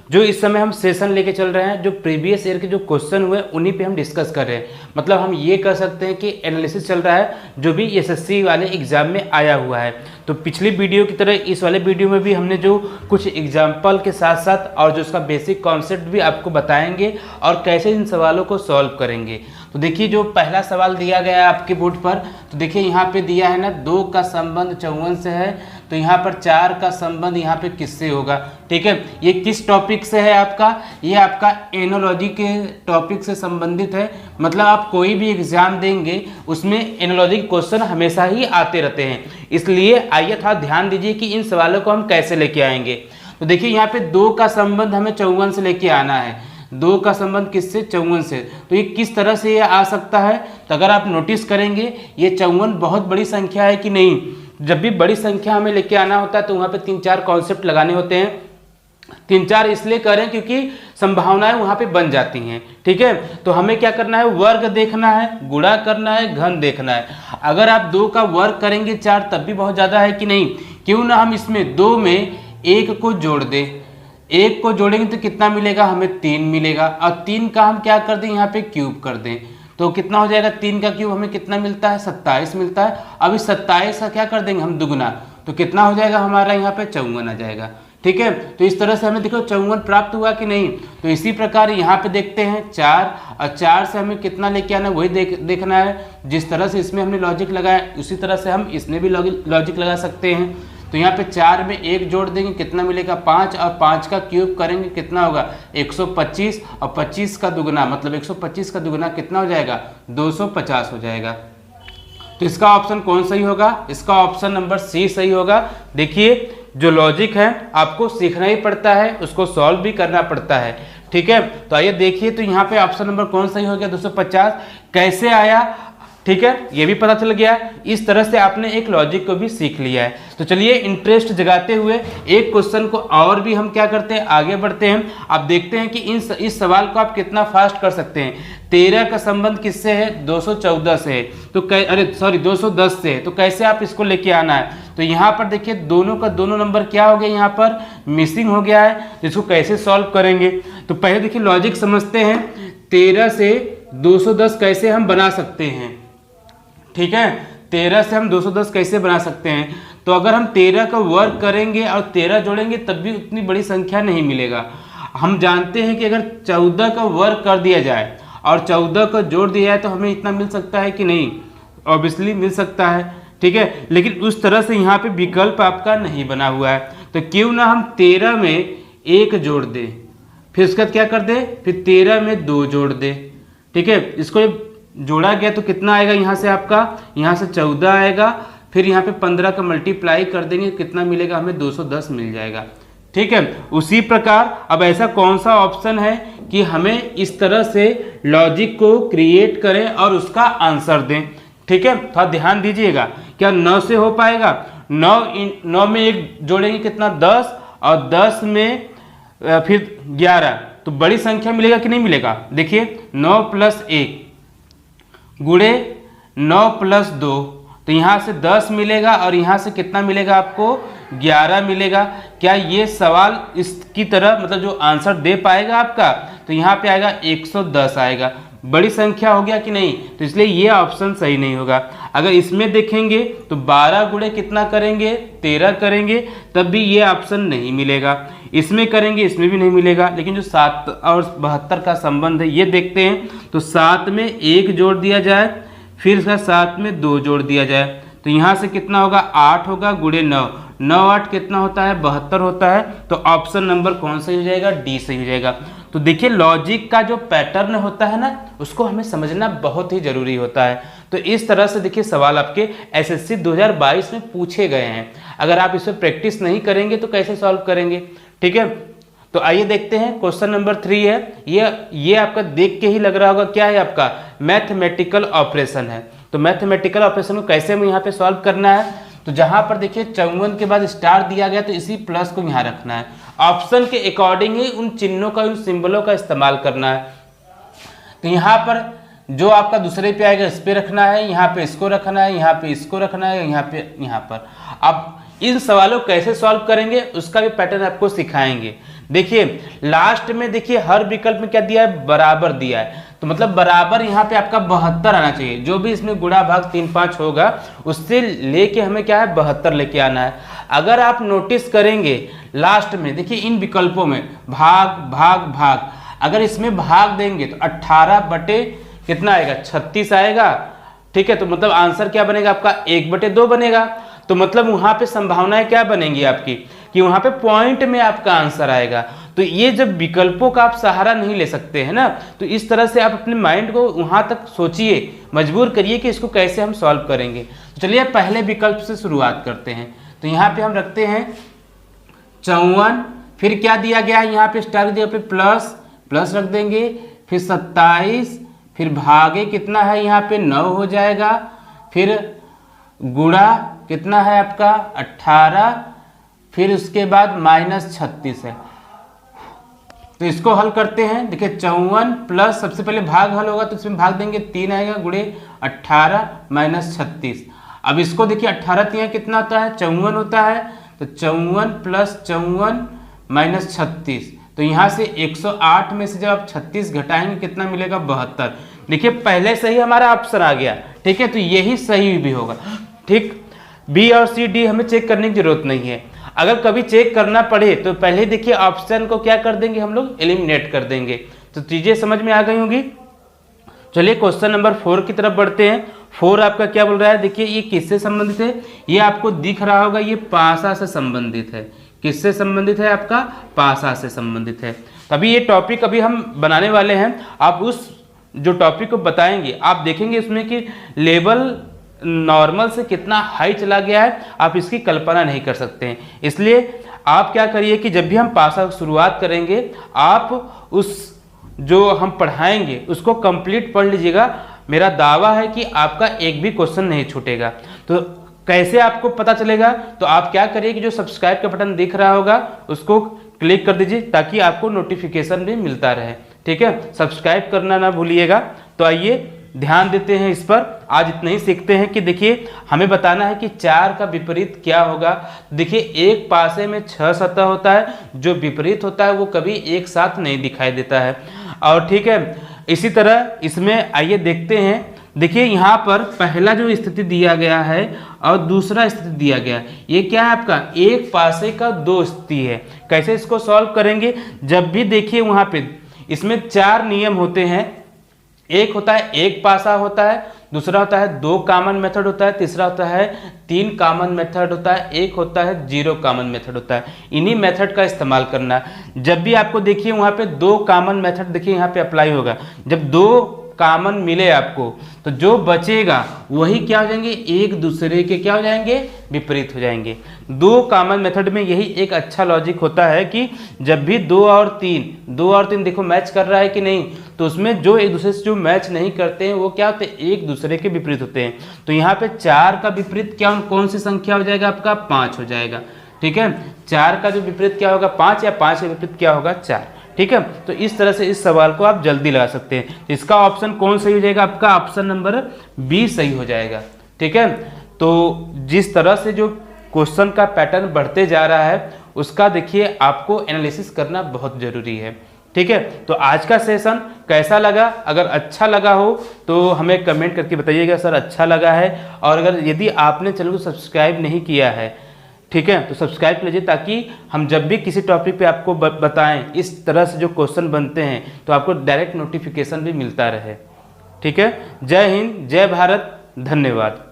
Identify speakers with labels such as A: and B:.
A: जो इस समय हम सेशन लेके चल रहे हैं, जो प्रीवियस ईयर के जो क्वेश्चन हुए उन्हीं पे हम डिस्कस कर रहे हैं। मतलब हम ये कह सकते हैं कि एनालिसिस चल रहा है जो भी एसएससी वाले एग्जाम में आया हुआ है। तो पिछली वीडियो की तरह इस वाले वीडियो में भी हमने जो कुछ एग्जाम्पल के साथ साथ और जो उसका बेसिक कॉन्सेप्ट भी आपको बताएंगे और कैसे इन सवालों को सॉल्व करेंगे। तो देखिए जो पहला सवाल दिया गया है आपके बोर्ड पर, तो देखिए यहाँ पे दिया है ना 2 का संबंध 54 से है, तो यहाँ पर 4 का संबंध यहाँ पे किससे होगा। ठीक है, ये किस टॉपिक से है आपका, ये आपका एनोलॉजी के टॉपिक से संबंधित है। मतलब आप कोई भी एग्जाम देंगे उसमें एनोलॉजी के क्वेश्चन हमेशा ही आते रहते हैं, इसलिए आइए थोड़ा ध्यान दीजिए कि इन सवालों को हम कैसे लेके आएंगे। तो देखिए यहाँ पे 2 का संबंध हमें 54 से लेके आना है। 2 का संबंध किससे, 54 से। तो ये किस तरह से ये आ सकता है, तो अगर आप नोटिस करेंगे ये 54 बहुत बड़ी संख्या है कि नहीं। जब भी बड़ी संख्या हमें लेके आना होता है तो वहाँ पे 3-4 कॉन्सेप्ट लगाने होते हैं। 3-4 इसलिए करें क्योंकि संभावनाएं वहाँ पे बन जाती हैं। ठीक है, तो हमें क्या करना है, वर्ग देखना है, गुणा करना है, घन देखना है। अगर आप 2 का वर्ग करेंगे 4 तब भी बहुत ज़्यादा है कि नहीं। क्यों ना हम इसमें 2 में 1 को जोड़ दें, 1 को जोड़ेंगे तो कितना मिलेगा, हमें 3 मिलेगा। और 3 का हम क्या कर दें, यहाँ पे क्यूब कर दें तो कितना हो जाएगा, 3 का क्यूब हमें कितना मिलता है, 27 मिलता है। अब इस 27 का क्या कर देंगे हम दुगुना, तो कितना हो जाएगा हमारा यहाँ पे 54 आ जाएगा। ठीक है, तो इस तरह से हमें देखो 54 प्राप्त हुआ कि नहीं। तो इसी प्रकार यहाँ पे देखते हैं 4, और 4 से हमें कितना लेके आना है वही देखना है। जिस तरह से इसमें हमने लॉजिक लगाया उसी तरह से हम इसमें भी लॉजिक लगा सकते हैं। तो यहाँ पे 4 में 1 जोड़ देंगे कितना मिलेगा, 5, और 5 का क्यूब करेंगे कितना होगा 125, और 25 का दुगुना मतलब 125 का दुगुना कितना हो जाएगा 250 हो जाएगा। तो इसका ऑप्शन कौन सही होगा, इसका ऑप्शन नंबर सी सही होगा। देखिए जो लॉजिक है आपको सीखना ही पड़ता है, उसको सॉल्व भी करना पड़ता है। ठीक है, तो आइए देखिए तो यहाँ पे ऑप्शन नंबर कौन सही हो गया 250 कैसे आया। ठीक है, ये भी पता चल गया। इस तरह से आपने एक लॉजिक को भी सीख लिया है। तो चलिए इंटरेस्ट जगाते हुए एक क्वेश्चन को और भी हम क्या करते हैं, आगे बढ़ते हैं। आप देखते हैं कि इस सवाल को आप कितना फास्ट कर सकते हैं। 13 का संबंध किससे है, 214 से है। तो 210 से है। तो कैसे आप इसको लेके आना है, तो यहाँ पर देखिए दोनों का दोनों नंबर क्या हो गया, यहाँ पर मिसिंग हो गया है। तो इसको कैसे सॉल्व करेंगे, तो पहले देखिए लॉजिक समझते हैं। 13 से 210 कैसे हम बना सकते हैं। ठीक है, 13 से हम 210 कैसे बना सकते हैं, तो अगर हम 13 का वर्ग करेंगे और 13 जोड़ेंगे तब भी उतनी बड़ी संख्या नहीं मिलेगा। हम जानते हैं कि अगर 14 का वर्ग कर दिया जाए और 14 को जोड़ दिया जाए तो हमें इतना मिल सकता है कि नहीं, ऑब्वियसली मिल सकता है। ठीक है, लेकिन उस तरह से यहाँ पे विकल्प आपका नहीं बना हुआ है। तो क्यों ना हम 13 में 1 जोड़ दें, फिर उसके बाद क्या कर दें, फिर 13 में 2 जोड़ दें। ठीक है, इसको जोड़ा गया तो कितना आएगा, यहाँ से आपका यहाँ से 14 आएगा, फिर यहाँ पे 15 का मल्टीप्लाई कर देंगे कितना मिलेगा, हमें 210 मिल जाएगा। ठीक है, उसी प्रकार अब ऐसा कौन सा ऑप्शन है कि हमें इस तरह से लॉजिक को क्रिएट करें और उसका आंसर दें। ठीक है, थोड़ा ध्यान दीजिएगा, क्या 9 से हो पाएगा, 9 में 1 जोड़ेंगे कितना 10, और 10 में फिर 11, तो बड़ी संख्या मिलेगा कि नहीं मिलेगा। देखिए 9 + 1 गुणे 9 + 2, तो यहाँ से 10 मिलेगा और यहाँ से कितना मिलेगा आपको 11 मिलेगा। क्या ये सवाल इसकी तरह मतलब जो आंसर दे पाएगा आपका, तो यहाँ पे आएगा 110 आएगा। बड़ी संख्या हो गया कि नहीं, तो इसलिए ये ऑप्शन सही नहीं होगा। अगर इसमें देखेंगे तो 12 गुणे कितना करेंगे 13 करेंगे तब भी ये ऑप्शन नहीं मिलेगा। इसमें करेंगे इसमें भी नहीं मिलेगा। लेकिन जो 7 और 72 का संबंध है ये देखते हैं, तो 7 में 1 जोड़ दिया जाए, फिर इसका 7 में 2 जोड़ दिया जाए, तो यहाँ से कितना होगा 8 होगा गुणे 9, 9 8 कितना होता है 72 होता है। तो ऑप्शन नंबर कौन सही हो जाएगा, डी सही हो जाएगा। तो देखिए लॉजिक का जो पैटर्न होता है ना, उसको हमें समझना बहुत ही जरूरी होता है। तो इस तरह से देखिए सवाल आपके एसएससी 2022 में पूछे गए हैं। अगर आप इस पर प्रैक्टिस नहीं करेंगे तो कैसे सॉल्व करेंगे। ठीक है, तो आइए देखते हैं क्वेश्चन नंबर 3 है। ये आपका देख के ही लग रहा होगा क्या है, आपका मैथमेटिकल ऑपरेशन है। तो मैथमेटिकल ऑपरेशन को कैसे हमें यहाँ पे सॉल्व करना है, तो जहां पर देखिए 54 के बाद स्टार दिया गया तो इसी प्लस को यहाँ रखना है। ऑप्शन के अकॉर्डिंग ही उन चिन्हों का, उन सिंबलों का इस्तेमाल करना है। तो यहाँ पर जो आपका दूसरे पे आएगा इस पे रखना है, यहाँ पे इसको रखना है, यहाँ पे इसको रखना है, यहाँ पे यहाँ पर। अब इन सवालों कैसे सॉल्व करेंगे उसका भी पैटर्न आपको सिखाएंगे। देखिए लास्ट में देखिए हर विकल्प में क्या दिया है, बराबर दिया है, तो मतलब बराबर यहाँ पे आपका 72 आना चाहिए। जो भी इसमें गुणा भाग 3 5 होगा उससे लेके हमें क्या है 72 लेके आना है। अगर आप नोटिस करेंगे लास्ट में देखिए इन विकल्पों में भाग भाग भाग, अगर इसमें भाग देंगे तो 18 बटे कितना आएगा 36 आएगा, ठीक है। तो मतलब आंसर क्या बनेगा आपका 1/2 बनेगा। तो मतलब वहां पे संभावनाएं क्या बनेंगी आपकी कि वहां पे पॉइंट में आपका आंसर आएगा। तो ये जब विकल्पों का आप सहारा नहीं ले सकते हैं ना, तो इस तरह से आप अपने माइंड को वहां तक सोचिए, मजबूर करिए कि इसको कैसे हम सॉल्व करेंगे। तो चलिए पहले विकल्प से शुरुआत करते हैं। तो यहाँ पे हम रखते हैं 54, फिर क्या दिया गया है यहाँ पे स्टार दिया पे प्लस प्लस रख देंगे, फिर 27, फिर भागे कितना है यहाँ पे 9 हो जाएगा, फिर गुणा कितना है आपका 18, फिर उसके बाद -36 है। तो इसको हल करते हैं। देखिए 54 प्लस सबसे पहले भाग हल होगा तो इसमें भाग देंगे 3 आएगा, गुणे 18 -36। अब इसको देखिए 18 3 कितना होता है 54 होता है, तो 54 प्लस 54 -36। तो यहाँ से 108 में से जब आप 36 घटाएंगे कितना मिलेगा 72। देखिए पहले से ही हमारा ऑप्शन आ गया, ठीक है, तो यही सही भी होगा, ठीक। बी और सी डी हमें चेक करने की जरूरत नहीं है। अगर कभी चेक करना पड़े तो पहले देखिए ऑप्शन को क्या कर देंगे हम लोग, एलिमिनेट कर देंगे। तो चीजें समझ में आ गई होंगी। चलिए क्वेश्चन नंबर 4 की तरफ बढ़ते हैं। 4 आपका क्या बोल रहा है, देखिए ये किससे संबंधित है, ये आपको दिख रहा होगा, ये पासा से संबंधित है। किससे संबंधित है, आपका पासा से संबंधित है। तभी ये टॉपिक अभी हम बनाने वाले हैं। आप उस जो टॉपिक को बताएंगे आप देखेंगे इसमें कि लेवल नॉर्मल से कितना हाई चला गया है, आप इसकी कल्पना नहीं कर सकते हैं। इसलिए आप क्या करिए कि जब भी हम पासा की शुरुआत करेंगे आप उस जो हम पढ़ाएंगे उसको कंप्लीट पढ़ लीजिएगा। मेरा दावा है कि आपका एक भी क्वेश्चन नहीं छूटेगा। तो कैसे आपको पता चलेगा, तो आप क्या करिए कि जो सब्सक्राइब का बटन दिख रहा होगा उसको क्लिक कर दीजिए ताकि आपको नोटिफिकेशन भी मिलता रहे, ठीक है। सब्सक्राइब करना ना भूलिएगा। तो आइए ध्यान देते हैं इस पर। आज इतना ही सीखते हैं कि देखिए हमें बताना है कि 4 का विपरीत क्या होगा। देखिए एक पासे में 6 सतह होता है, जो विपरीत होता है वो कभी एक साथ नहीं दिखाई देता है। और ठीक है, इसी तरह इसमें आइए देखते हैं। देखिए यहाँ पर पहला जो स्थिति दिया गया है और दूसरा स्थिति दिया गया है, ये क्या है आपका एक पासे का 2 स्थिति है। कैसे इसको सॉल्व करेंगे, जब भी देखिए वहाँ पे इसमें 4 नियम होते हैं। एक होता है एक पासा होता है, दूसरा होता है 2 कॉमन मेथड होता है, तीसरा होता है 3 कॉमन मेथड होता है, एक होता है 0 कॉमन मेथड होता है। इन्हीं मेथड का इस्तेमाल करना। जब भी आपको देखिए वहाँ पे 2 कॉमन मेथड देखिए यहाँ पे अप्लाई होगा। जब 2 कॉमन मिले आपको तो जो बचेगा वही क्या हो जाएंगे, एक दूसरे के क्या हो जाएंगे, विपरीत हो जाएंगे। 2 कॉमन मेथड में यही एक अच्छा लॉजिक होता है कि जब भी 2 और 3 देखो मैच कर रहा है कि नहीं, तो उसमें जो एक दूसरे से जो मैच नहीं करते हैं वो क्या होते हैं, एक दूसरे के विपरीत होते हैं। तो यहाँ पे 4 का विपरीत क्या कौन सी संख्या हो जाएगा, आपका 5 हो जाएगा, ठीक है। 4 का जो विपरीत क्या होगा 5, या 5 का विपरीत क्या होगा 4, ठीक है। तो इस तरह से इस सवाल को आप जल्दी लगा सकते हैं। तो इसका ऑप्शन कौन सही हो जाएगा, आपका ऑप्शन नंबर बी सही हो जाएगा, ठीक है। तो जिस तरह से जो क्वेश्चन का पैटर्न बढ़ते जा रहा है उसका देखिए आपको एनालिसिस करना बहुत जरूरी है, ठीक है। तो आज का सेशन कैसा लगा, अगर अच्छा लगा हो तो हमें कमेंट करके बताइएगा सर अच्छा लगा है। और अगर यदि आपने चैनल को सब्सक्राइब नहीं किया है, ठीक है, तो सब्सक्राइब कर लीजिए ताकि हम जब भी किसी टॉपिक पे आपको बताएं इस तरह से जो क्वेश्चन बनते हैं तो आपको डायरेक्ट नोटिफिकेशन भी मिलता रहे, ठीक है। जय हिंद, जय भारत, धन्यवाद।